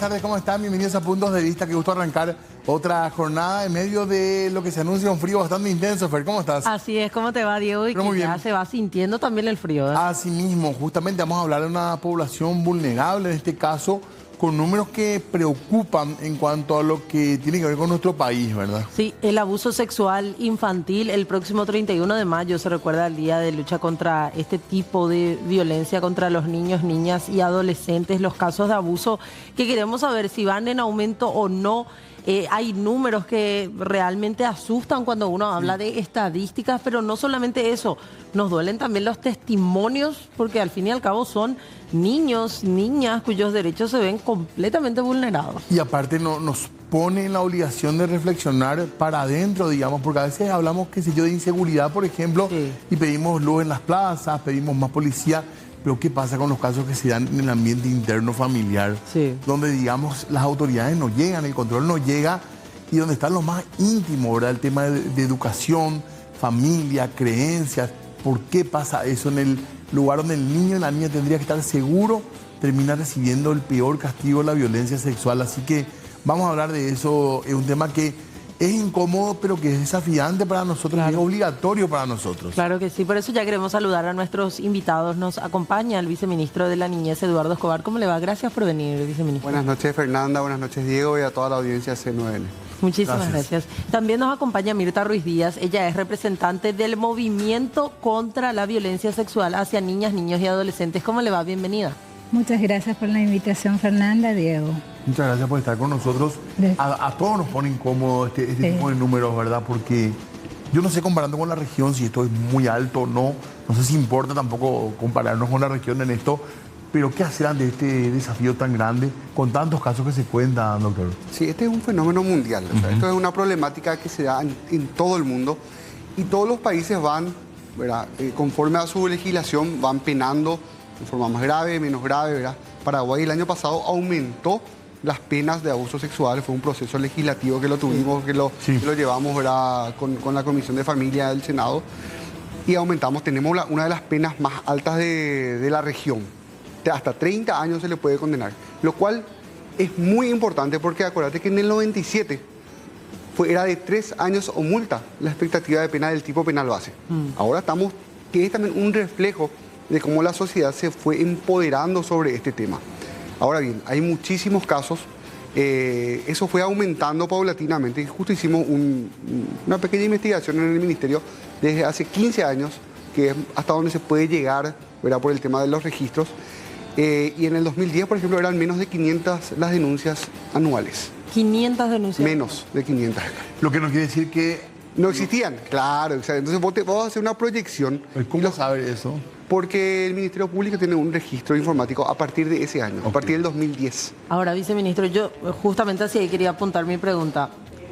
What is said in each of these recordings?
tardes, ¿cómo están? Bienvenidos a Puntos de Vista. Qué gusto arrancar otra jornada en medio de lo que se anuncia un frío bastante intenso. Fer, ¿cómo estás? Así es, ¿cómo te va, Diego? Y Pero que muy ya bien. se va sintiendo también el frío, ¿eh? Así mismo, justamente vamos a hablar de una población vulnerable, en este caso, con números que preocupan en cuanto a lo que tiene que ver con nuestro país, ¿verdad? Sí, el abuso sexual infantil. El próximo 31 de mayo se recuerda el Día de Lucha contra este tipo de violencia contra los niños, niñas y adolescentes. Los casos de abuso que queremos saber si van en aumento o no. Hay números que realmente asustan cuando uno habla de estadísticas, pero no solamente eso, nos duelen también los testimonios, porque al fin y al cabo son niños, niñas cuyos derechos se ven completamente vulnerados. Y aparte nos pone en la obligación de reflexionar para adentro, digamos, porque a veces hablamos, qué sé yo, de inseguridad, por ejemplo, Sí. y pedimos luz en las plazas, pedimos más policía. Pero ¿qué pasa con los casos que se dan en el ambiente interno familiar? Sí. Donde, digamos, las autoridades no llegan, el control no llega, y donde está lo más íntimo, ¿verdad? El tema de educación, familia, creencias. ¿Por qué pasa eso en el lugar donde el niño y la niña tendría que estar seguro? Termina recibiendo el peor castigo, la violencia sexual. Así que vamos a hablar de eso. Es un tema que es incómodo, pero que es desafiante para nosotros, Claro. y es obligatorio para nosotros. Claro que sí, por eso ya queremos saludar a nuestros invitados. Nos acompaña el viceministro de la Niñez, Eduardo Escobar. ¿Cómo le va? Gracias por venir, viceministro. Buenas noches, Fernanda. Buenas noches, Diego, y a toda la audiencia C9N. Muchísimas Gracias. gracias. También nos acompaña Mirta Ruiz Díaz. Ella es representante del Movimiento contra la Violencia Sexual hacia Niñas, Niños y Adolescentes. ¿Cómo le va? Bienvenida. Muchas gracias por la invitación, Fernanda, Diego. Muchas gracias por estar con nosotros. A todos nos pone incómodo este Sí. tipo de números, ¿verdad? Porque yo no sé, comparando con la región, si esto es muy alto o no. No sé si importa tampoco compararnos con la región en esto. Pero ¿qué hacer ante este desafío tan grande con tantos casos que se cuentan, doctor? Sí, este es un fenómeno mundial. O sea, esto es una problemática que se da en todo el mundo y todos los países van, ¿verdad? Conforme a su legislación, van penando de forma más grave, menos grave, ¿verdad? Paraguay el año pasado aumentó las penas de abuso sexual. Fue un proceso legislativo que lo tuvimos, que lo llevamos, ¿verdad? Con la Comisión de Familia del Senado y aumentamos. Tenemos una de las penas más altas de la región. Hasta 30 años se le puede condenar, lo cual es muy importante porque acuérdate que en el 97 era de 3 años o multa la expectativa de pena del tipo penal base. Ahora estamos, que es también un reflejo de cómo la sociedad se fue empoderando sobre este tema. Ahora bien, hay muchísimos casos, eso fue aumentando paulatinamente y justo hicimos una pequeña investigación en el Ministerio desde hace 15 años, que es hasta donde se puede llegar, ¿verdad? Por el tema de los registros. Y en el 2010, por ejemplo, eran menos de 500 las denuncias anuales. 500 denuncias. Menos de 500. Lo que no quiere decir que... No existían, claro. O sea, entonces vos vas a hacer una proyección. ¿Cómo saber eso? Porque el Ministerio Público tiene un registro informático a partir de ese año, a partir del 2010. Ahora, viceministro, yo justamente así quería apuntar mi pregunta.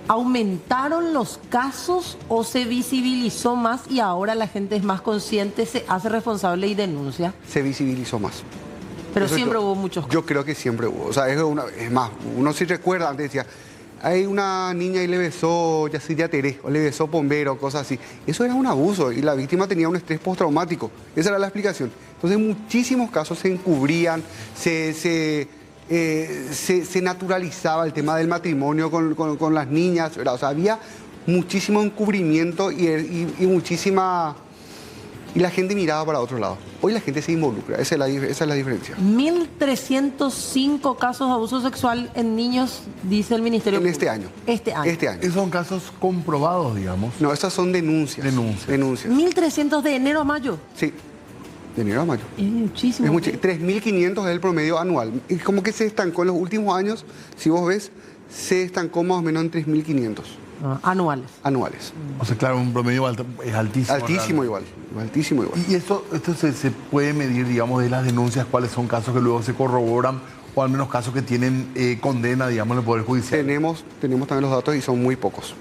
¿Aumentaron los casos o se visibilizó más y ahora la gente es más consciente, se hace responsable y denuncia? Se visibilizó más. Pero Eso siempre hubo muchos casos. Yo creo que siempre hubo. O sea, es más, uno sí recuerda, antes decía, hay una niña y le besó Yaciria Teré, o le besó Pombero, cosas así. Eso era un abuso y la víctima tenía un estrés postraumático. Esa era la explicación. Entonces, muchísimos casos se encubrían, se naturalizaba el tema del matrimonio con las niñas, ¿verdad? O sea, había muchísimo encubrimiento y muchísima... Y la gente miraba para otro lado. Hoy la gente se involucra, esa es la diferencia. 1.305 casos de abuso sexual en niños, dice el Ministerio En Público. este año. Este año. Este año. Esos son casos comprobados, digamos. No, esas son denuncias. Denuncias. 1.300 de enero a mayo. Sí, de enero a mayo. Es muchísimo. Es mucho. 3.500 es el promedio anual. Es como que se estancó en los últimos años, si vos ves, se estancó más o menos en 3.500 Anuales. anuales. O sea, claro, un promedio es altísimo. Altísimo igual, altísimo igual. Y esto se puede medir, digamos, de las denuncias, cuáles son casos que luego se corroboran, o al menos casos que tienen condena, digamos, en el Poder Judicial. Tenemos también los datos y son muy pocos.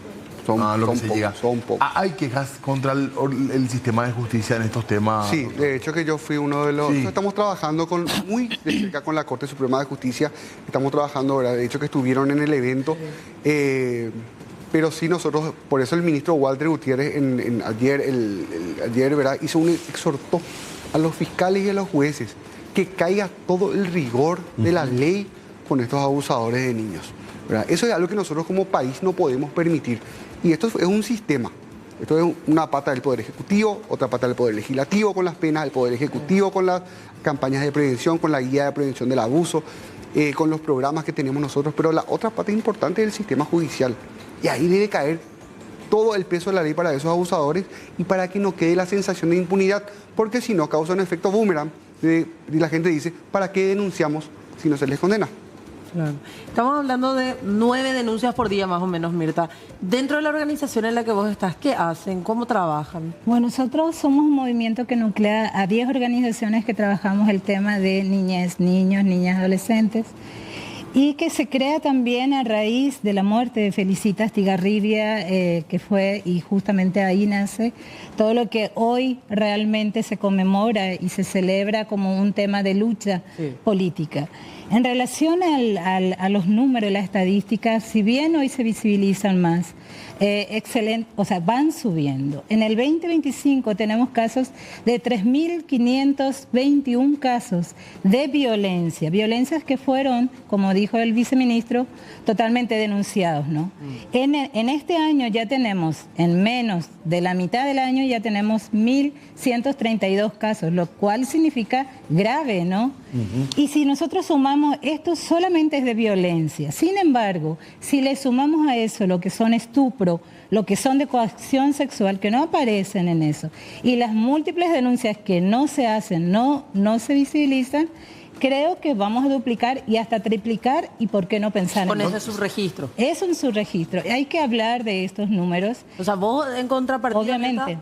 Son pocos. ¿Hay quejas contra el sistema de justicia en estos temas? Sí, de hecho que yo fui uno de los... Sí. Estamos trabajando muy de cerca con la Corte Suprema de Justicia. Estamos trabajando, ¿verdad? De hecho que estuvieron en el evento. Pero sí nosotros, por eso el ministro Walter Gutiérrez ayer, ¿verdad? Exhortó a los fiscales y a los jueces que caiga todo el rigor de la ley con estos abusadores de niños, ¿verdad? Eso es algo que nosotros como país no podemos permitir. Y esto es un sistema. Esto es una pata del Poder Ejecutivo, otra pata del Poder Legislativo con las penas, el Poder Ejecutivo con las campañas de prevención, con la guía de prevención del abuso, con los programas que tenemos nosotros, pero la otra pata importante es el sistema judicial. Y ahí debe caer todo el peso de la ley para esos abusadores y para que no quede la sensación de impunidad, porque si no causa un efecto boomerang y la gente dice, ¿para qué denunciamos si no se les condena? Claro. Estamos hablando de 9 denuncias por día más o menos, Mirta. Dentro de la organización en la que vos estás, ¿qué hacen? ¿Cómo trabajan? Bueno, nosotros somos un movimiento que nuclea a 10 organizaciones que trabajamos el tema de niñez, niños, niñas, adolescentes, y que se crea también a raíz de la muerte de Felicita Astigarribia, que fue, y justamente ahí nace todo lo que hoy realmente se conmemora y se celebra como un tema de lucha política. En relación a los números, las estadísticas, si bien hoy se visibilizan más, excelente, o sea, van subiendo. En el 2025 tenemos casos de 3.521 casos de violencia, violencias que fueron, como dijo el viceministro, totalmente denunciados, ¿no? En este año ya tenemos, en menos de la mitad del año, ya tenemos 1.132 casos, lo cual significa grave, ¿no? Y si nosotros sumamos, esto solamente es de violencia. Sin embargo, si le sumamos a eso lo que son estupro, lo que son de coacción sexual, que no aparecen en eso, y las múltiples denuncias que no se hacen, no se visibilizan, creo que vamos a duplicar y hasta triplicar, y por qué no pensar con en ese subregistro. Es un subregistro. Hay que hablar de estos números. O sea, vos en contrapartida, obviamente,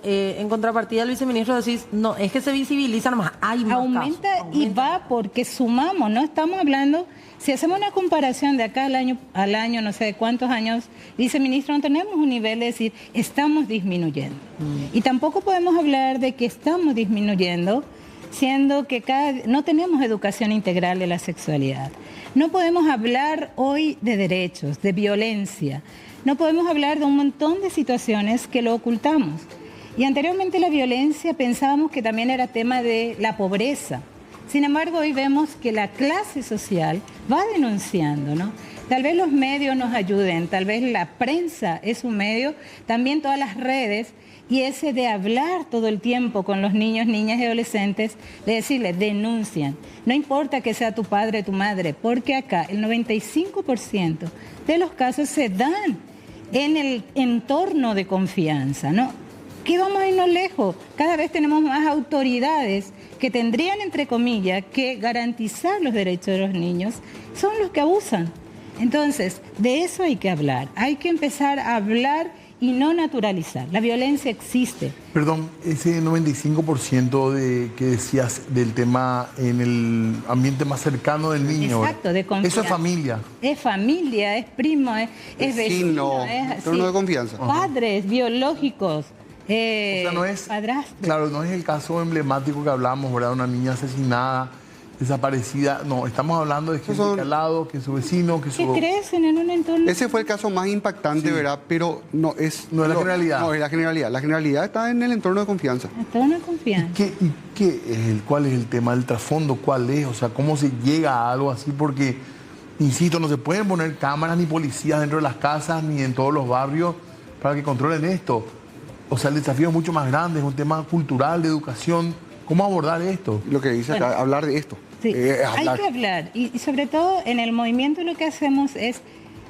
en contrapartida del viceministro decís, no, es que se visibilizan más, hay más aumenta casos. Y va porque sumamos, no estamos hablando, si hacemos una comparación de acá al año, no sé de cuántos años, viceministro, no tenemos un nivel de decir, estamos disminuyendo. Y tampoco podemos hablar de que estamos disminuyendo, siendo que no tenemos educación integral de la sexualidad. No podemos hablar hoy de derechos, de violencia. No podemos hablar de un montón de situaciones que lo ocultamos. Y anteriormente la violencia pensábamos que también era tema de la pobreza. Sin embargo, hoy vemos que la clase social va denunciando, ¿no? Tal vez los medios nos ayuden, tal vez la prensa es un medio, también todas las redes, y ese de hablar todo el tiempo con los niños, niñas y adolescentes, de decirles, denuncian. No importa que sea tu padre o tu madre, porque acá el 95% de los casos se dan en el entorno de confianza, ¿no? ¿Qué vamos a irnos lejos? Cada vez tenemos más autoridades que tendrían, entre comillas, que garantizar los derechos de los niños, son los que abusan. Entonces, de eso hay que hablar. Hay que empezar a hablar y no naturalizar. La violencia existe. Perdón, ese 95% que decías del tema en el ambiente más cercano del niño. Exacto, de confianza. Eso es familia. Es familia, es primo, es vecino, es entorno de confianza. Padres biológicos. O sea, no es, padrastros. claro, no es el caso emblemático que hablábamos, ¿verdad? Una niña asesinada, desaparecida. No, estamos hablando de gente que al lado, que es su vecino, que que crecen en un entorno. Ese fue el caso más impactante, ¿verdad? Pero no es la generalidad. No es la generalidad. La generalidad está en el entorno de confianza. Entorno de confianza. ¿Cuál es el tema del trasfondo? ¿Cuál es? O sea, ¿cómo se llega a algo así? Porque, insisto, no se pueden poner cámaras ni policías dentro de las casas ni en todos los barrios para que controlen esto. O sea, el desafío es mucho más grande, es un tema cultural, de educación. ¿Cómo abordar esto? Lo que dice acá, hablar de esto. Sí, hay que hablar. Y sobre todo en el movimiento lo que hacemos es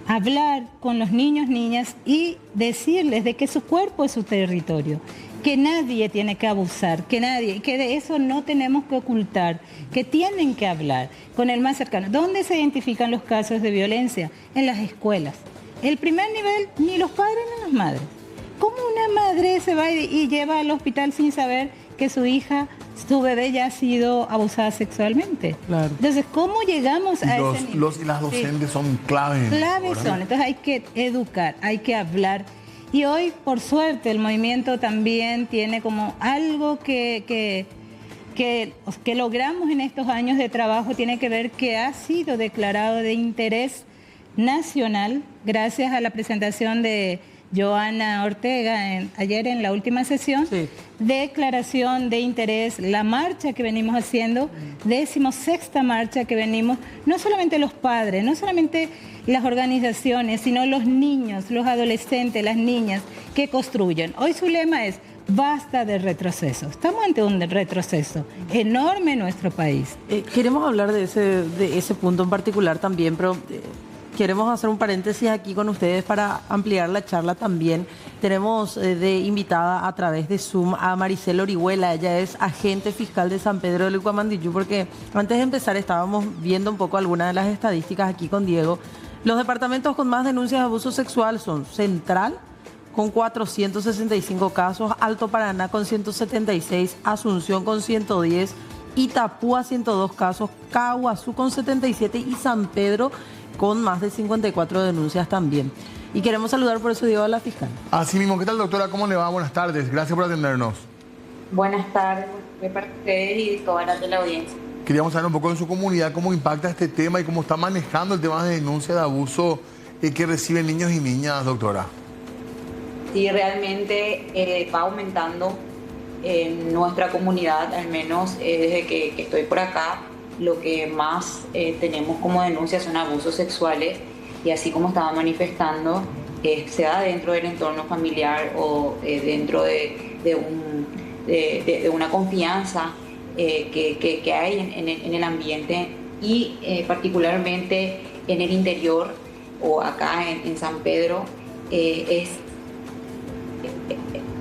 hablar con los niños, niñas y decirles de que su cuerpo es su territorio, que nadie tiene que abusar, que de eso no tenemos que ocultar, que tienen que hablar con el más cercano. ¿Dónde se identifican los casos de violencia? En las escuelas. El primer nivel, ni los padres ni las madres. ¿Cómo una madre se va y lleva al hospital sin saber que su hija, su bebé ya ha sido abusada sexualmente? Claro. Entonces, ¿cómo llegamos a ese nivel? Y las docentes son claves. Claves son. Entonces hay que educar, hay que hablar. Y hoy, por suerte, el movimiento también tiene como algo que logramos en estos años de trabajo, tiene que ver que ha sido declarado de interés nacional gracias a la presentación de Joana Ortega ayer en la última sesión, declaración de interés, la marcha que venimos haciendo, 16ª marcha que venimos, no solamente los padres, no solamente las organizaciones, sino los niños, los adolescentes, las niñas que construyen. Hoy su lema es: basta de retroceso. Estamos ante un retroceso enorme en nuestro país. Queremos hablar de ese punto en particular también, pero queremos hacer un paréntesis aquí con ustedes para ampliar la charla también. Tenemos de invitada a través de Zoom a Maricela Orihuela. Ella es agente fiscal de San Pedro del Ucuamandiyú, porque antes de empezar estábamos viendo un poco algunas de las estadísticas aquí con Diego. Los departamentos con más denuncias de abuso sexual son Central, con 465 casos, Alto Paraná con 176, Asunción con 110, Itapúa 102 casos, Caguazú con 77 y San Pedro con más de 54 denuncias también. Y queremos saludar por eso, Diego, a la fiscal. Así mismo, ¿qué tal, doctora? ¿Cómo le va? Buenas tardes, gracias por atendernos. Buenas tardes, de parte de ustedes y de toda la audiencia. Queríamos saber un poco en su comunidad cómo impacta este tema y cómo está manejando el tema de denuncia de abuso que reciben niños y niñas, doctora. Sí, realmente va aumentando en nuestra comunidad, al menos desde que estoy por acá. Lo que más tenemos como denuncias son abusos sexuales, y así como estaba manifestando, sea dentro del entorno familiar o dentro de una confianza que hay en el ambiente, y particularmente en el interior o acá en San Pedro, es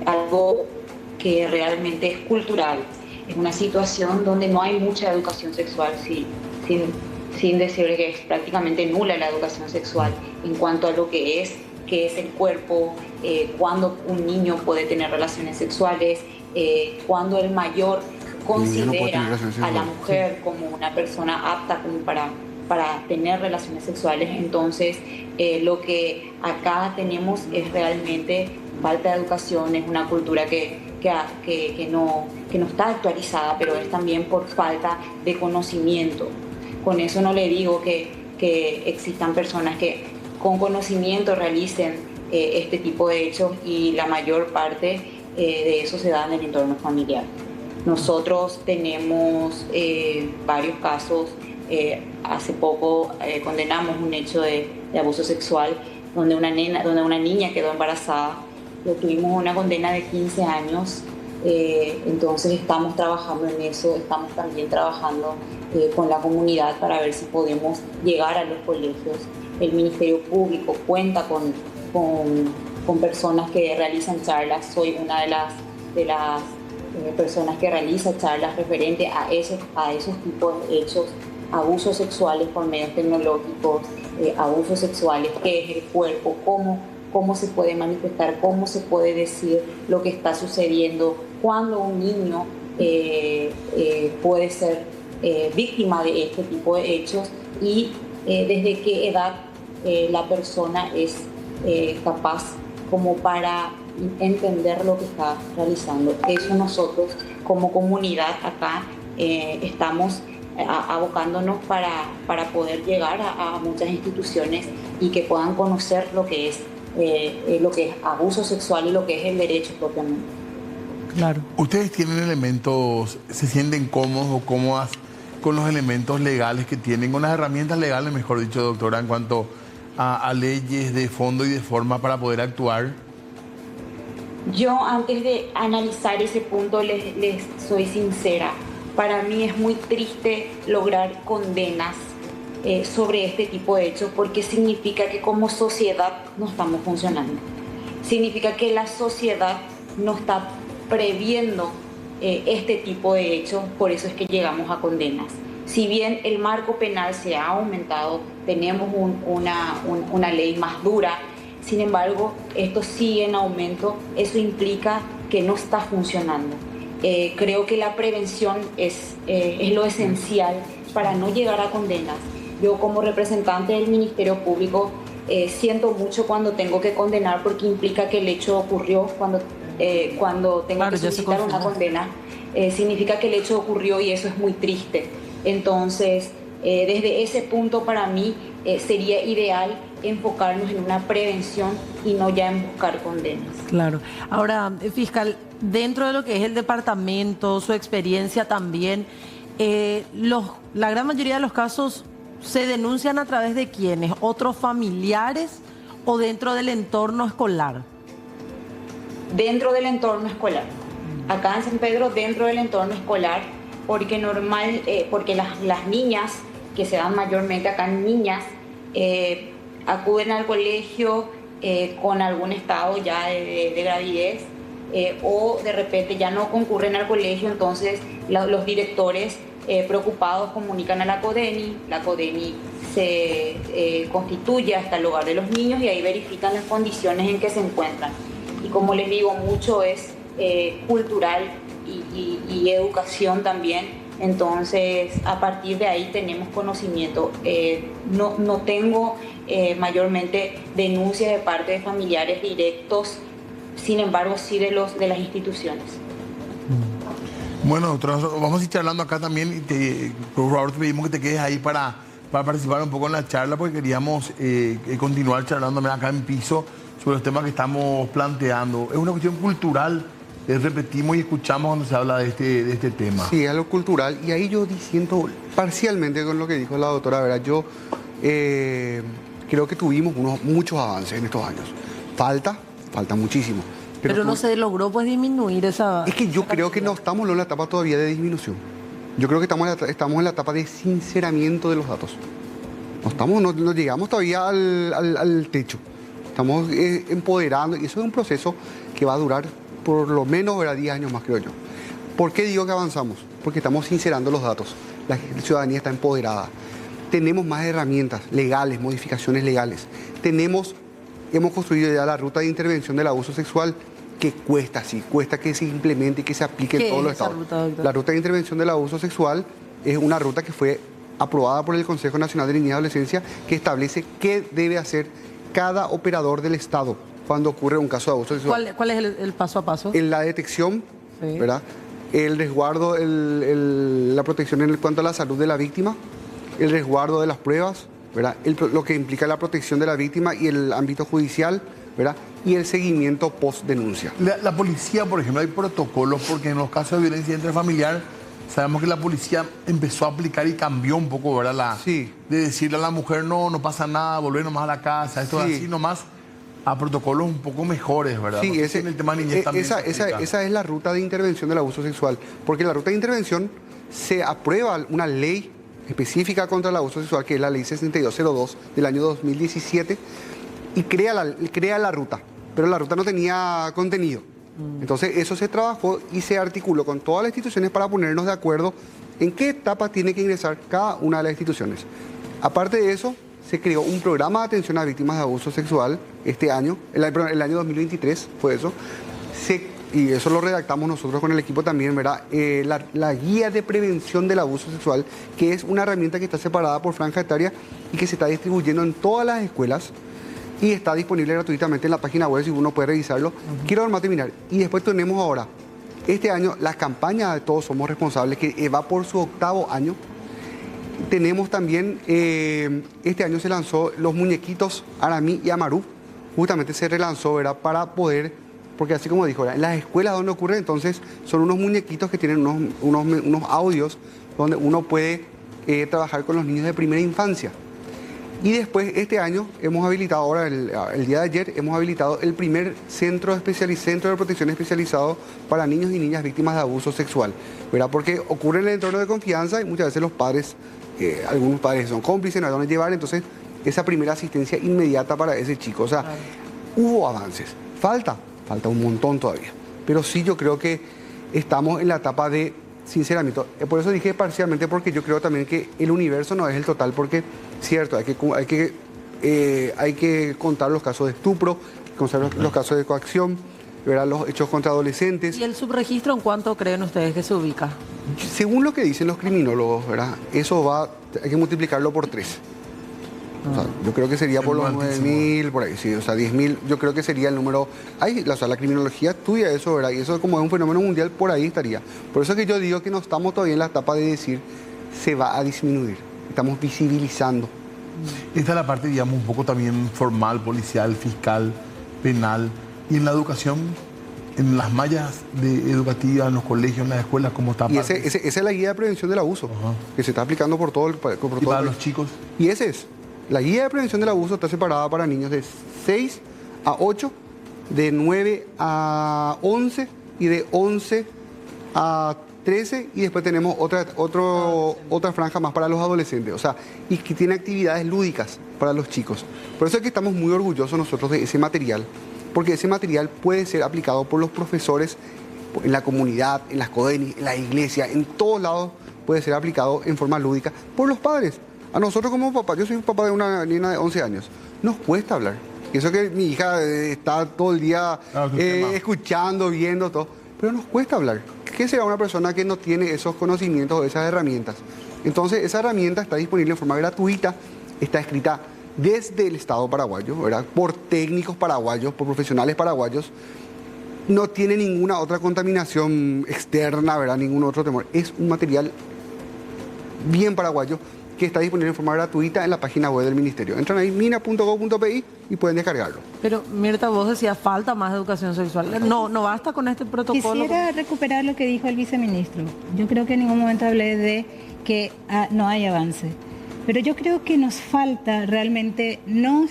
algo que realmente es cultural. Es una situación donde no hay mucha educación sexual, sin decir que es prácticamente nula la educación sexual en cuanto a lo que es el cuerpo, cuando un niño puede tener relaciones sexuales, cuando el mayor considera a la mujer como una persona apta como para tener relaciones sexuales. Entonces, lo que acá tenemos es realmente falta de educación, es una cultura que no está actualizada, pero es también por falta de conocimiento. Con eso no le digo que existan personas que con conocimiento realicen este tipo de hechos, y la mayor parte de eso se da en el entorno familiar. Nosotros tenemos varios casos. Hace poco condenamos un hecho de abuso sexual donde una niña quedó embarazada. Tuvimos una condena de 15 años, entonces estamos trabajando en eso, estamos también trabajando con la comunidad para ver si podemos llegar a los colegios. El Ministerio Público cuenta con personas que realizan charlas. Soy una de las personas que realiza charlas referente a esos tipos de hechos, abusos sexuales por medios tecnológicos, abusos sexuales, qué es el cuerpo, cómo se puede manifestar, cómo se puede decir lo que está sucediendo, cuándo un niño puede ser víctima de este tipo de hechos, y desde qué edad la persona es capaz como para entender lo que está realizando. Eso nosotros como comunidad acá estamos abocándonos para poder llegar a muchas instituciones y que puedan conocer lo que es abuso sexual y lo que es el derecho propiamente. Claro. ¿Ustedes tienen elementos, se sienten cómodos o cómodas con los elementos legales que tienen, con las herramientas legales, mejor dicho, doctora, en cuanto a leyes de fondo y de forma para poder actuar? Yo, antes de analizar ese punto, les soy sincera. Para mí es muy triste lograr condenas sobre este tipo de hechos, porque significa que como sociedad no estamos funcionando. Significa que la sociedad no está previendo este tipo de hechos, por eso es que llegamos a condenas. Si bien el marco penal se ha aumentado, tenemos una ley más dura, sin embargo, esto sigue en aumento. Eso implica que no está funcionando. Creo que la prevención es lo esencial para no llegar a condenas. Yo, como representante del Ministerio Público, siento mucho cuando tengo que condenar, porque implica que el hecho ocurrió. Cuando tengo que solicitar una condena, significa que el hecho ocurrió, y eso es muy triste. Entonces, desde ese punto, para mí sería ideal enfocarnos en una prevención y no ya en buscar condenas. Claro. Ahora, fiscal, dentro de lo que es el departamento, su experiencia también, la gran mayoría de los casos se denuncian a través de quiénes, otros familiares o dentro del entorno escolar. Dentro del entorno escolar. Acá en San Pedro, dentro del entorno escolar, porque porque las niñas, que se dan mayormente acá niñas, acuden al colegio con algún estado ya de gravidez, o de repente ya no concurren al colegio, entonces los directores preocupados comunican a la CODENI se constituye hasta el hogar de los niños y ahí verifican las condiciones en que se encuentran. Y como les digo, mucho es cultural y educación también, entonces a partir de ahí tenemos conocimiento. No tengo mayormente denuncias de parte de familiares directos, sin embargo sí de las instituciones. Bueno, doctora, vamos a ir charlando acá también y por favor te pedimos que te quedes ahí para participar un poco en la charla, porque queríamos continuar charlando acá en piso sobre los temas que estamos planteando. Es una cuestión cultural, repetimos y escuchamos cuando se habla de este tema. Sí, es algo cultural, y ahí yo disiento parcialmente con lo que dijo la doctora Vera. Yo creo que tuvimos muchos avances en estos años. Falta muchísimo. Pero no se logró pues disminuir esa... Es que yo creo que no estamos en la etapa todavía de disminución. Yo creo que estamos en la etapa de sinceramiento de los datos. No llegamos todavía al techo. Estamos empoderando, y eso es un proceso que va a durar por lo menos 10 años más, creo yo. ¿Por qué digo que avanzamos? Porque estamos sincerando los datos. La ciudadanía está empoderada. Tenemos más herramientas legales, modificaciones legales. Hemos construido ya la ruta de intervención del abuso sexual, que cuesta que se implemente y que se aplique en todos los estados. La ruta de intervención del abuso sexual es una ruta que fue aprobada por el Consejo Nacional de Niñez y Adolescencia, que establece qué debe hacer cada operador del Estado cuando ocurre un caso de abuso sexual. ¿Cuál es el paso a paso? En la detección, sí, ¿verdad? El resguardo, la protección en cuanto a la salud de la víctima, el resguardo de las pruebas, ¿verdad? Lo que implica la protección de la víctima y el ámbito judicial, ¿verdad? Y el seguimiento post-denuncia. La policía, por ejemplo, hay protocolos, porque en los casos de violencia intrafamiliar sabemos que la policía empezó a aplicar y cambió un poco, ¿verdad? Sí. De decirle a la mujer, no pasa nada, volver nomás a la casa, esto es así nomás, a protocolos un poco mejores, ¿verdad? Sí, en el tema niñez también esa es la ruta de intervención del abuso sexual, porque la ruta de intervención se aprueba una ley específica contra el abuso sexual, que es la ley 6202 del año 2017, y crea la ruta, pero la ruta no tenía contenido. Entonces eso se trabajó y se articuló con todas las instituciones para ponernos de acuerdo en qué etapa tiene que ingresar cada una de las instituciones. Aparte de eso, se creó un programa de atención a víctimas de abuso sexual este año, el año 2023 fue eso, y eso lo redactamos nosotros con el equipo también, ¿verdad? La guía de prevención del abuso sexual, que es una herramienta que está separada por franja etaria y que se está distribuyendo en todas las escuelas y está disponible gratuitamente en la página web si uno puede revisarlo. Quiero además terminar. Y después tenemos ahora, este año, la campaña de Todos Somos Responsables, que va por su 8º año. Tenemos también, este año se lanzó los muñequitos Aramí y Amaru. Justamente se relanzó, ¿verdad? Para poder, porque así como dijo, ¿verdad? En las escuelas donde ocurre, entonces, son unos muñequitos que tienen unos audios donde uno puede trabajar con los niños de primera infancia. Y después, este año, hemos habilitado, ahora el día de ayer, hemos habilitado el primer centro de protección especializado para niños y niñas víctimas de abuso sexual, ¿verdad? Porque ocurre en el entorno de confianza y muchas veces los padres, algunos padres son cómplices, no hay dónde llevar, entonces esa primera asistencia inmediata para ese chico. O sea, hubo avances, falta un montón todavía, pero sí yo creo que estamos en la etapa de sinceramiento. Por eso dije parcialmente, porque yo creo también que el universo no es el total, porque cierto, hay que contar los casos de estupro, contar los casos de coacción, ¿verdad? Los hechos contra adolescentes. ¿Y el subregistro en cuánto creen ustedes que se ubica? Según lo que dicen los criminólogos, ¿verdad? Eso hay que multiplicarlo por 3. O sea, yo creo que sería por los 9.000, por ahí, sí, o sea, 10.000, yo creo que sería el número. O sea, la criminología estudia eso, ¿verdad? Y eso, como es un fenómeno mundial, por ahí estaría. Por eso que yo digo que no estamos todavía en la etapa de decir se va a disminuir. Estamos visibilizando. Esta es la parte, digamos, un poco también formal, policial, fiscal, penal. ¿Y en la educación? en las mallas educativas, en los colegios, en las escuelas, cómo está? Y esa es la guía de prevención del abuso, que se está aplicando por todo el país. ¿Y para los chicos? Y ese es. La guía de prevención del abuso está separada para niños de 6 a 8, de 9 a 11 y de 11 a 13, y después tenemos otra franja más para los adolescentes, o sea, y que tiene actividades lúdicas para los chicos. Por eso es que estamos muy orgullosos nosotros de ese material, porque ese material puede ser aplicado por los profesores en la comunidad, en las CODENI, en la iglesia, en todos lados puede ser aplicado en forma lúdica por los padres. A nosotros como papá, yo soy papá de una niña de 11 años, nos cuesta hablar. Y eso que mi hija está todo el día escuchando, viendo todo, pero nos cuesta hablar. ¿Qué será una persona que no tiene esos conocimientos o esas herramientas? Entonces, esa herramienta está disponible en forma gratuita, está escrita desde el Estado paraguayo, ¿verdad? Por técnicos paraguayos, por profesionales paraguayos. No tiene ninguna otra contaminación externa, ¿verdad? Ningún otro temor. Es un material bien paraguayo que está disponible en forma gratuita en la página web del Ministerio. Entran ahí, mina.gov.pi, y pueden descargarlo. Pero, Mirta, vos decías, falta más educación sexual. No basta con este protocolo. Quisiera recuperar lo que dijo el viceministro. Yo creo que en ningún momento hablé de que no hay avance. Pero yo creo que nos falta realmente no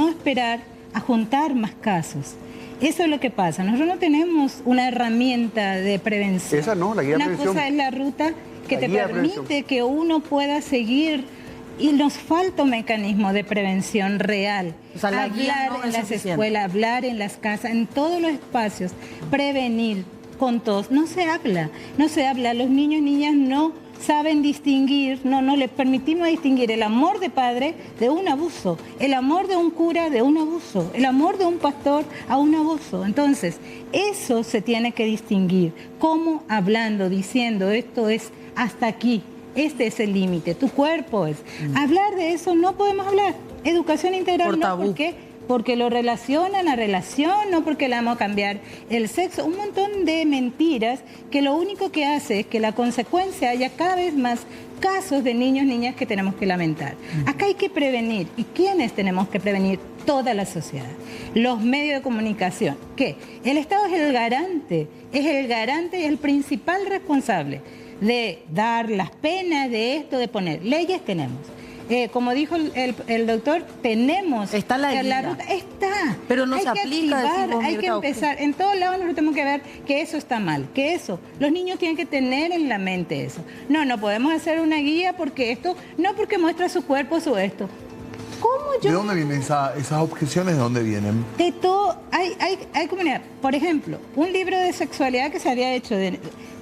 esperar a juntar más casos. Eso es lo que pasa. Nosotros no tenemos una herramienta de prevención. Esa no, la guía de prevención. Una cosa es la ruta que te permite que uno pueda seguir, y nos falta un mecanismo de prevención real. O sea, la guía hablar no en es las suficiente. escuelas, hablar en las casas, en todos los espacios, prevenir con todos. No se habla. Los niños y niñas no saben distinguir, no le permitimos distinguir el amor de padre de un abuso, el amor de un cura de un abuso, el amor de un pastor a un abuso. Entonces, eso se tiene que distinguir. ¿Cómo? Hablando, diciendo, esto es hasta aquí, este es el límite, tu cuerpo es. Hablar de eso no podemos hablar. Educación integral Por no, tabú. ¿por qué? Porque lo relacionan a relación, no porque le vamos a cambiar el sexo. Un montón de mentiras que lo único que hace es que la consecuencia haya cada vez más casos de niños, niñas que tenemos que lamentar. Acá hay que prevenir. ¿Y quiénes tenemos que prevenir? Toda la sociedad. Los medios de comunicación. ¿Qué? El Estado es el garante y el principal responsable de dar las penas de esto, de poner. Leyes tenemos. Como dijo el doctor, tenemos. Está la guía. ruta. Está. Pero no hay se que aplica, activar, decimos, hay que Mirta, empezar. En todos lados nosotros tenemos que ver que eso está mal, que eso. Los niños tienen que tener en la mente eso. No podemos hacer una guía porque esto, no porque muestra su cuerpo, su esto. ¿Cómo yo? ¿De dónde vienen esas objeciones? ¿De dónde vienen? De todo, hay comunidad. Por ejemplo, un libro de sexualidad que se había hecho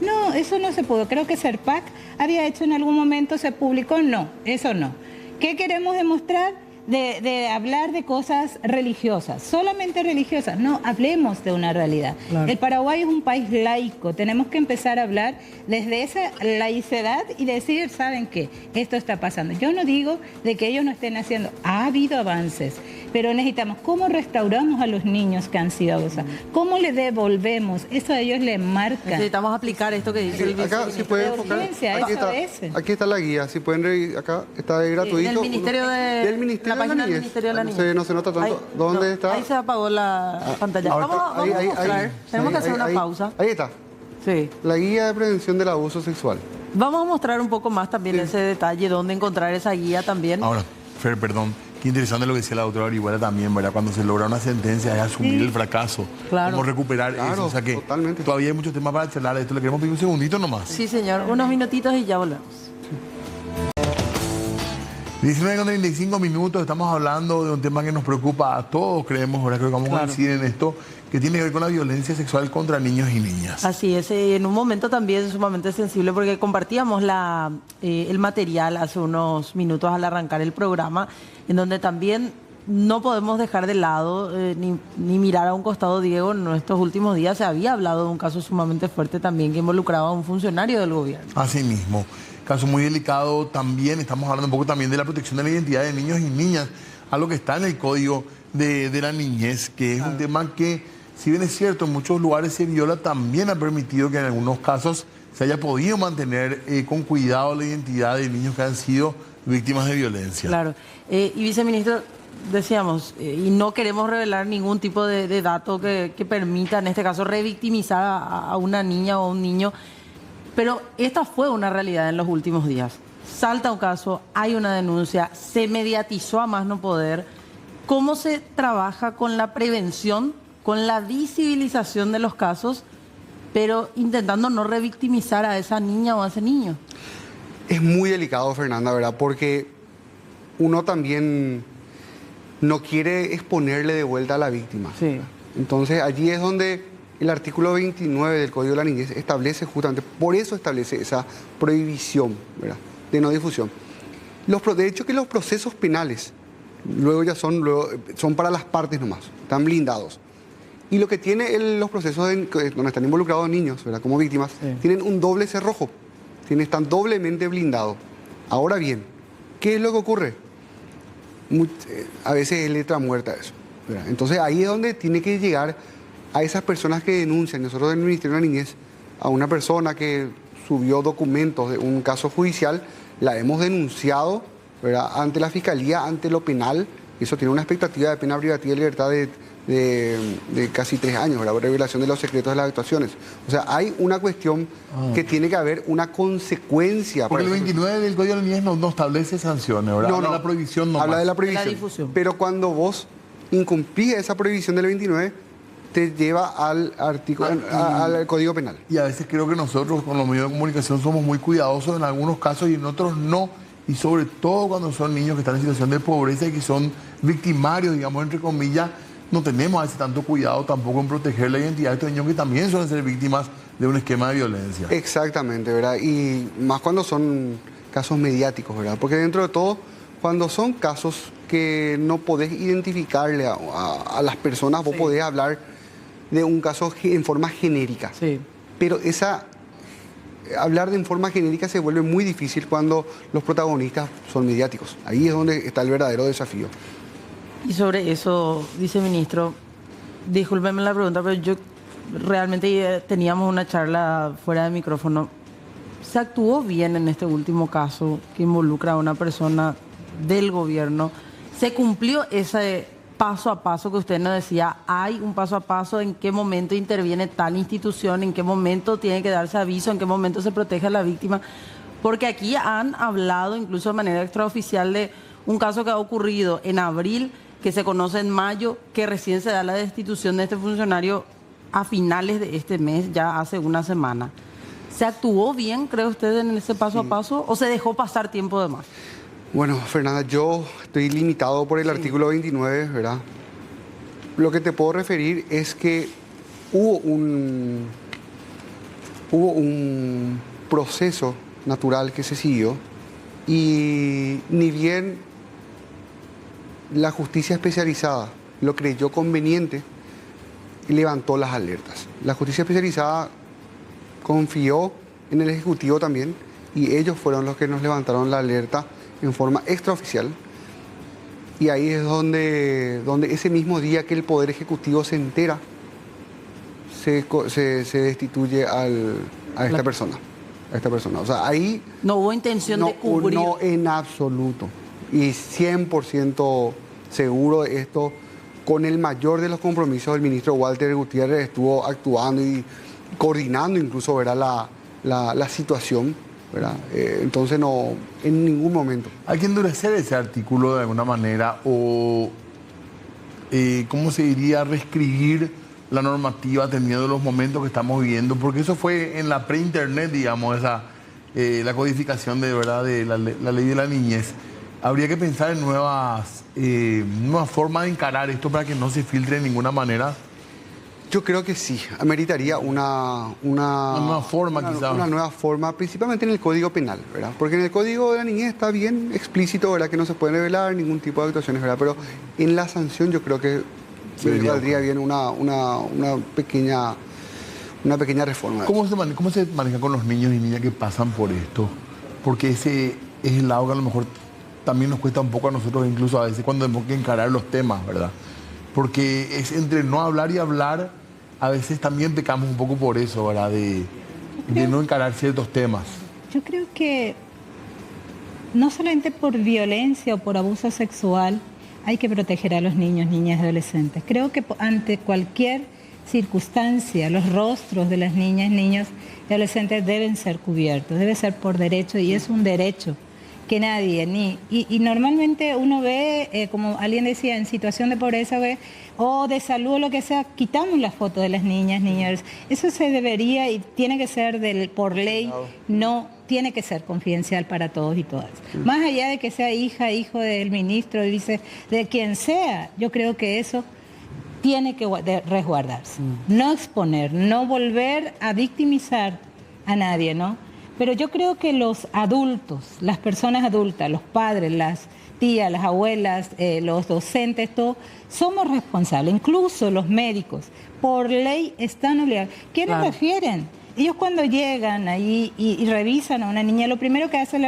no, eso no se pudo. Creo que Serpac había hecho en algún momento, se publicó. No, eso no. ¿Qué queremos demostrar? De hablar de cosas religiosas, solamente religiosas. No, hablemos de una realidad. Claro. El Paraguay es un país laico. Tenemos que empezar a hablar desde esa laicedad y decir, ¿saben qué? Esto está pasando. Yo no digo de que ellos no estén haciendo. Ha habido avances, pero necesitamos cómo restauramos a los niños que han sido abusados. ¿Cómo le devolvemos? Eso a ellos les marca. Necesitamos aplicar esto que dice el viceministro. Acá, si pueden enfocar, aquí está la guía. Si pueden revisar, acá está gratuito. Del Ministerio del Ministerio página del Ministerio de la Niñez. No se nota tanto. Ahí, ¿Dónde está? Ahí se apagó la pantalla. Ahora Vamos a mostrar. Tenemos que hacer una pausa. Ahí está. Sí. La guía de prevención del abuso sexual. Vamos a mostrar un poco más también ese detalle, dónde encontrar esa guía también. Ahora, Fer, perdón. Qué interesante lo que decía la doctora Orihuela también, ¿verdad? Cuando se logra una sentencia es asumir el fracaso. Claro. Cómo recuperar eso. O sea que totalmente. Todavía hay muchos temas para charlar. Esto le queremos pedir un segundito nomás. Sí, señor. Unos minutitos y ya volvemos. 19:35 minutos, estamos hablando de un tema que nos preocupa a todos, creemos, ahora creo que vamos a decir en esto, que tiene que ver con la violencia sexual contra niños y niñas. Así es, en un momento también sumamente sensible porque compartíamos el material hace unos minutos al arrancar el programa, en donde también no podemos dejar de lado ni mirar a un costado, Diego. En estos últimos días se había hablado de un caso sumamente fuerte también que involucraba a un funcionario del gobierno. Así mismo. Caso muy delicado también, estamos hablando un poco también de la protección de la identidad de niños y niñas, algo que está en el código de la niñez, que es un tema que, si bien es cierto, en muchos lugares se viola, también ha permitido que en algunos casos se haya podido mantener con cuidado la identidad de niños que han sido víctimas de violencia. Claro. Y viceministro, decíamos, y no queremos revelar ningún tipo de dato que permita, en este caso, revictimizar a una niña o a un niño, pero esta fue una realidad en los últimos días. Salta un caso, hay una denuncia, se mediatizó a más no poder. ¿Cómo se trabaja con la prevención, con la visibilización de los casos, pero intentando no revictimizar a esa niña o a ese niño? Es muy delicado, Fernanda, ¿verdad? Porque uno también no quiere exponerle de vuelta a la víctima. Sí. Entonces allí es donde el artículo 29 del Código de la Niñez establece justamente, por eso establece esa prohibición, ¿verdad?, de no difusión. De hecho que los procesos penales luego son para las partes nomás, están blindados. Y lo que tiene los procesos donde están involucrados niños, ¿verdad?, como víctimas, sí, tienen un doble cerrojo, están doblemente blindados. Ahora bien, ¿qué es lo que ocurre? A veces es letra muerta eso, ¿verdad? Entonces ahí es donde tiene que llegar a esas personas que denuncian. Nosotros del Ministerio de la Niñez, a una persona que subió documentos de un caso judicial, la hemos denunciado, ¿verdad?, ante la Fiscalía, ante lo penal. Eso tiene una expectativa de pena privativa de libertad de casi 3 años, ¿verdad?, revelación de los secretos de las actuaciones. O sea, hay una cuestión que tiene que haber una consecuencia. Porque el 29 del Código de la Niñez no establece sanciones, ¿verdad? No, Habla de la prohibición nomás. Habla de la De prohibición. la difusión. Pero cuando vos incumplís esa prohibición del 29, te lleva al artículo, al Código Penal. Y a veces creo que nosotros con los medios de comunicación somos muy cuidadosos en algunos casos y en otros no. Y sobre todo cuando son niños que están en situación de pobreza y que son victimarios, digamos, entre comillas, no tenemos a veces tanto cuidado tampoco en proteger la identidad de estos niños que también suelen ser víctimas de un esquema de violencia. Exactamente, ¿verdad? Y más cuando son casos mediáticos, ¿verdad? Porque dentro de todo, cuando son casos que no podés identificarle a las personas, vos podés hablar de un caso en forma genérica. Sí. Pero hablar en forma genérica se vuelve muy difícil cuando los protagonistas son mediáticos. Ahí es donde está el verdadero desafío. Y sobre eso, viceministro, discúlpeme la pregunta, pero yo realmente teníamos una charla fuera de micrófono. ¿Se actuó bien en este último caso que involucra a una persona del gobierno? ¿Se cumplió ese paso a paso que usted nos decía? ¿Hay un paso a paso? ¿En qué momento interviene tal institución? ¿En qué momento tiene que darse aviso? ¿En qué momento se protege a la víctima? Porque aquí han hablado incluso de manera extraoficial de un caso que ha ocurrido en abril, que se conoce en mayo, que recién se da la destitución de este funcionario a finales de este mes, ya hace una semana. ¿Se actuó bien, cree usted, en ese paso a paso o se dejó pasar tiempo de más? Bueno, Fernanda, yo estoy limitado por el artículo 29, ¿verdad? Lo que te puedo referir es que hubo un proceso natural que se siguió y ni bien la justicia especializada lo creyó conveniente, levantó las alertas. La justicia especializada confió en el Ejecutivo también y ellos fueron los que nos levantaron la alerta en forma extraoficial. Y ahí es donde ese mismo día que el Poder Ejecutivo se entera, se destituye a esta persona. O sea, ahí... No hubo intención de cubrir. No, en absoluto. Y 100% seguro de esto, con el mayor de los compromisos, el ministro Walter Gutiérrez estuvo actuando y coordinando incluso, ¿verdad?, la situación, ¿verdad? Entonces no, en ningún momento. Hay que endurecer ese artículo de alguna manera o, ¿cómo se diría?, reescribir la normativa teniendo los momentos que estamos viviendo, porque eso fue en la pre-internet, digamos, la codificación de verdad de la ley de la niñez. Habría que pensar en nuevas formas de encarar esto para que no se filtre de ninguna manera. Yo creo que sí, ameritaría una nueva forma, quizás. Una nueva forma, principalmente en el Código Penal, ¿verdad? Porque en el Código de la Niñez está bien explícito, ¿verdad?, que no se puede revelar ningún tipo de actuaciones, ¿verdad? Pero en la sanción yo creo que valdría bien una pequeña reforma. ¿Cómo se maneja con los niños y niñas que pasan por esto? Porque ese es el lado que a lo mejor también nos cuesta un poco a nosotros, incluso a veces cuando tenemos que encarar los temas, ¿verdad? Porque es entre no hablar y hablar, a veces también pecamos un poco por eso, ¿verdad? De no encarar ciertos temas. Yo creo que no solamente por violencia o por abuso sexual hay que proteger a los niños, niñas y adolescentes. Creo que ante cualquier circunstancia, los rostros de las niñas, niños y adolescentes deben ser cubiertos, debe ser por derecho, y es un derecho que nadie, y normalmente uno ve, como alguien decía, en situación de pobreza, ve, o de salud o lo que sea, quitamos la foto de las niñas, niños. Eso se debería y tiene que ser por ley, no tiene que ser confidencial para todos y todas. Más allá de que sea hija, hijo del ministro, de quien sea, yo creo que eso tiene que resguardarse. No exponer, no volver a victimizar a nadie, ¿no? Pero yo creo que los adultos, las personas adultas, los padres, las tías, las abuelas, los docentes, todos, somos responsables, incluso los médicos, por ley están obligados. ¿Quiénes refieren? Ellos cuando llegan ahí y revisan a una niña, lo primero que hace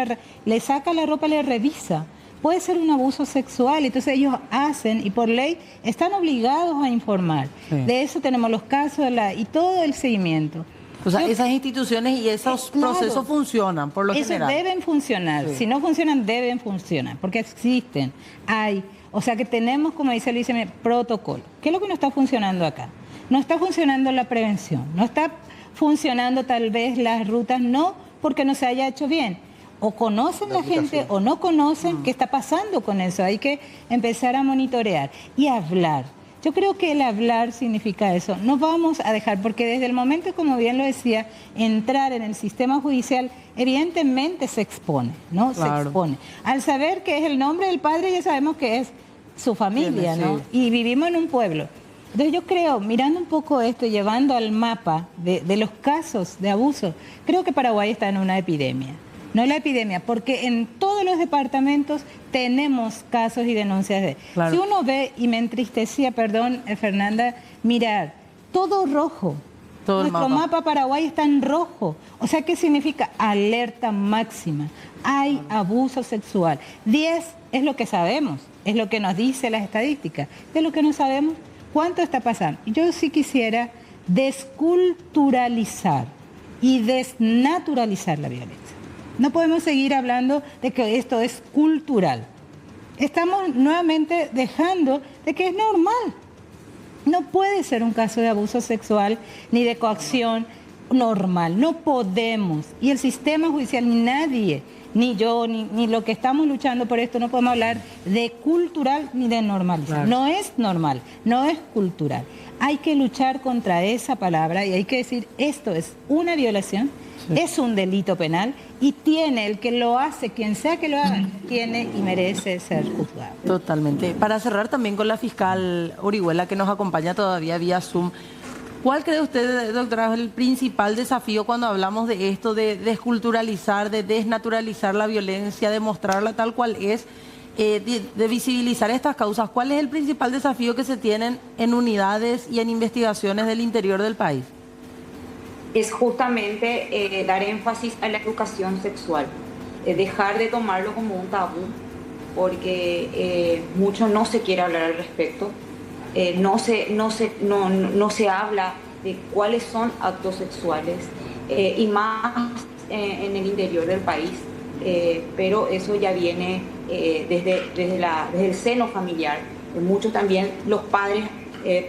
le saca la ropa, le revisa. Puede ser un abuso sexual, entonces ellos hacen y por ley están obligados a informar. Sí. De eso tenemos los casos y todo el seguimiento. O sea, esas instituciones y esos procesos funcionan, por lo general. Deben funcionar. Sí. Si no funcionan, deben funcionar, porque existen, hay. O sea que tenemos, como dice Luis, protocolo. ¿Qué es lo que no está funcionando acá? No está funcionando la prevención, no está funcionando tal vez las rutas, no porque no se haya hecho bien. O conocen la gente o no conocen qué está pasando con eso. Hay que empezar a monitorear y hablar. Yo creo que el hablar significa eso. No vamos a dejar, porque desde el momento, como bien lo decía, entrar en el sistema judicial, evidentemente se expone, ¿no? Claro. Se expone. Al saber que es el nombre del padre, ya sabemos que es su familia, ¿no? Sí. Y vivimos en un pueblo. Entonces yo creo, mirando un poco esto, llevando al mapa de los casos de abuso, creo que Paraguay está en una epidemia. No la epidemia, porque en todos los departamentos tenemos casos y denuncias de... Claro. Si uno ve, y me entristecía, perdón, Fernanda, mirar, todo rojo. Todo nuestro mapa Paraguay está en rojo. O sea, ¿qué significa? Alerta máxima. Hay abuso sexual. 10 es lo que sabemos, es lo que nos dice las estadísticas. De lo que no sabemos, ¿cuánto está pasando? Yo sí quisiera desculturalizar y desnaturalizar la violencia. No podemos seguir hablando de que esto es cultural. Estamos nuevamente dejando de que es normal. No puede ser un caso de abuso sexual ni de coacción normal. No podemos. Y el sistema judicial, ni nadie, ni yo, ni lo que estamos luchando por esto, no podemos hablar de cultural ni de normalizar. Claro. No es normal, no es cultural. Hay que luchar contra esa palabra y hay que decir, esto es una violación. Sí. Es un delito penal y tiene, el que lo hace, quien sea que lo haga, tiene y merece ser juzgado. Totalmente. Para cerrar también con la fiscal Orihuela, que nos acompaña todavía vía Zoom, ¿cuál cree usted, doctora, es el principal desafío cuando hablamos de esto, de desculturalizar, de desnaturalizar la violencia, de mostrarla tal cual es, de visibilizar estas causas? ¿Cuál es el principal desafío que se tienen en unidades y en investigaciones del interior del país? Es justamente dar énfasis a la educación sexual, dejar de tomarlo como un tabú, porque mucho no se quiere hablar al respecto, no se habla de cuáles son actos sexuales, y más en el interior del país, pero eso ya viene desde el seno familiar. Muchos también, los padres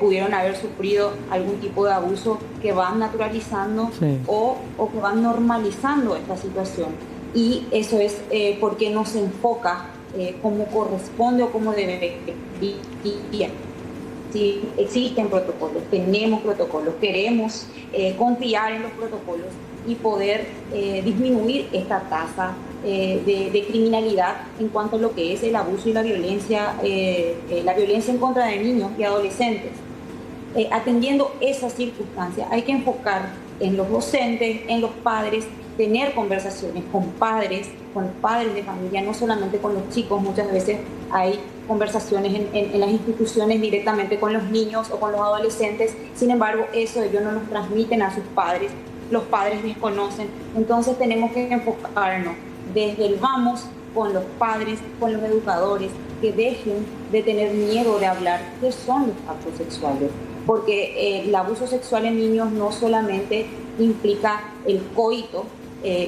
pudieron haber sufrido algún tipo de abuso que van naturalizando, sí, o que van normalizando esta situación. Y eso es porque no se enfoca como corresponde o como debe. Sí, existen protocolos, tenemos protocolos, queremos confiar en los protocolos y poder disminuir esta tasa de criminalidad en cuanto a lo que es el abuso y la violencia en contra de niños y adolescentes. Atendiendo esas circunstancias, hay que enfocar en los docentes, en los padres, tener conversaciones con padres de familia, no solamente con los chicos. Muchas veces hay conversaciones en las instituciones directamente con los niños o con los adolescentes. Sin embargo, eso ellos no nos transmiten a sus padres, los padres desconocen. Entonces tenemos que enfocarnos desde el vamos con los padres, con los educadores, que dejen de tener miedo de hablar qué son los actos sexuales, porque el abuso sexual en niños no solamente implica el coito,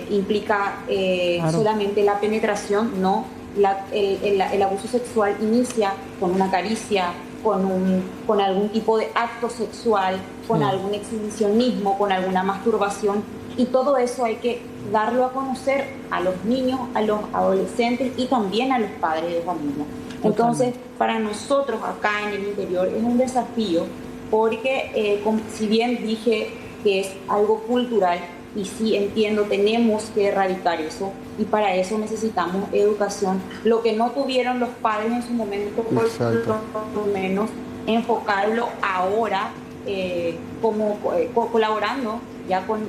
implica claro, solamente la penetración, no, el abuso sexual inicia con una caricia, con algún tipo de acto sexual, con algún exhibicionismo, con alguna masturbación, y todo eso hay que darlo a conocer a los niños, a los adolescentes y también a los padres de familia. Entonces, para nosotros acá en el interior es un desafío porque, si bien dije que es algo cultural, y sí entiendo, tenemos que erradicar eso, y para eso necesitamos educación. Lo que no tuvieron los padres en su momento, por lo menos enfocarlo ahora, colaborando ya con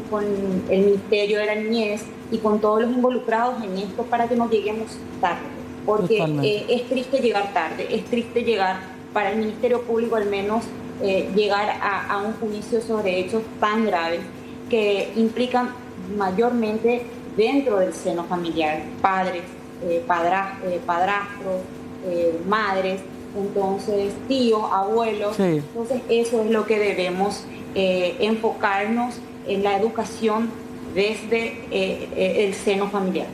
el Ministerio de la Niñez y con todos los involucrados en esto, para que no lleguemos tarde. Porque es triste llegar tarde, es triste llegar, para el Ministerio Público al menos, llegar a un juicio sobre hechos tan graves que implican mayormente dentro del seno familiar, padres, padrastros, madres, entonces tíos, abuelos. Sí. Entonces eso es lo que debemos enfocarnos en la educación desde el seno familiar.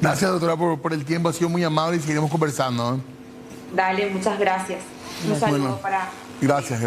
Gracias, doctora, por el tiempo, ha sido muy amable y seguiremos conversando, ¿eh? Dale, muchas gracias. Un saludo para... Gracias.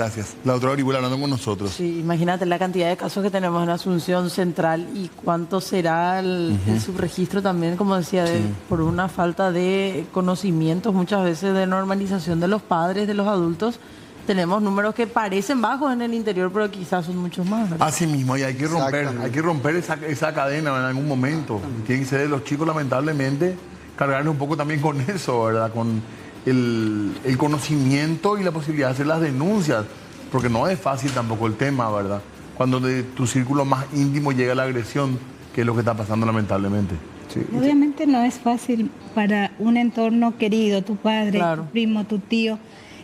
La doctora Orihuela hablando con nosotros. Sí, imagínate la cantidad de casos que tenemos en Asunción Central y cuánto será el subregistro también, como decía, por una falta de conocimientos, muchas veces de normalización de los padres, de los adultos. Tenemos números que parecen bajos en el interior, pero quizás son muchos más, ¿verdad? Así mismo, y hay que romper esa cadena en algún momento. Tienen que ser los chicos, lamentablemente, cargarnos un poco también con eso, ¿verdad? Con el conocimiento y la posibilidad de hacer las denuncias, porque no es fácil tampoco el tema, ¿verdad? Cuando de tu círculo más íntimo llega la agresión, que es lo que está pasando lamentablemente. Sí. Obviamente no es fácil para un entorno querido, tu padre, tu primo, tu tío,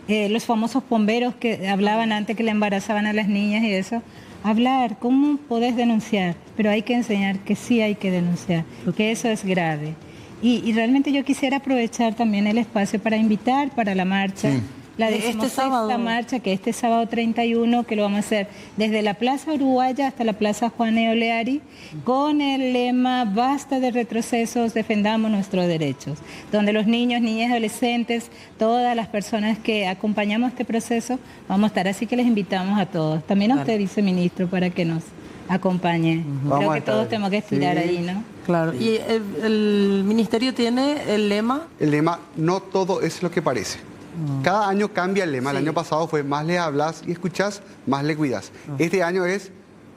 los famosos bomberos que hablaban antes que le embarazaban a las niñas y eso. Hablar, ¿cómo podés denunciar? Pero hay que enseñar que sí hay que denunciar, porque eso es grave. Y realmente yo quisiera aprovechar también el espacio para invitar para la marcha, la 16ª marcha, que este sábado 31, que lo vamos a hacer desde la Plaza Uruguaya hasta la Plaza Juan Eoleari, con el lema "Basta de retrocesos, defendamos nuestros derechos", donde los niños, niñas, adolescentes, todas las personas que acompañamos este proceso, vamos a estar. Así que les invitamos a todos, también a usted, viceministro, para que nos acompañe. Creo que todos tenemos que estirar ahí, ¿no? Claro. ¿Y el ministerio tiene el lema? El lema, no todo es lo que parece. Cada año cambia el lema. El año pasado fue, más le hablas y escuchás, más le cuidas. Este año es,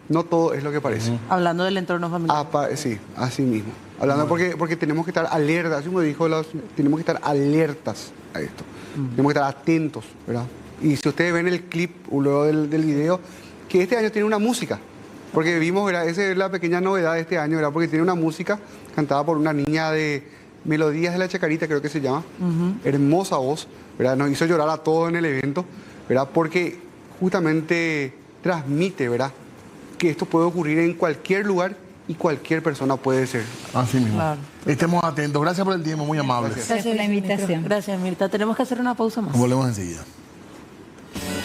no todo es lo que parece. Hablando del entorno familiar. Sí, así mismo. Hablando porque tenemos que estar alertas, así como dijo, tenemos que estar alertas a esto. Tenemos que estar atentos, ¿verdad? Y si ustedes ven el clip luego del video, que este año tiene una música. Porque vimos, ¿verdad? Esa es la pequeña novedad de este año, ¿verdad? Porque tiene una música cantada por una niña de Melodías de la Chacarita, creo que se llama. Hermosa voz, ¿verdad? Nos hizo llorar a todos en el evento, ¿verdad? Porque justamente transmite, ¿verdad? Que esto puede ocurrir en cualquier lugar y cualquier persona puede ser. Así mismo. Claro. Estemos atentos. Gracias por el tiempo, muy amables. Gracias por la invitación. Gracias, Mirta. Tenemos que hacer una pausa más. Volvemos enseguida.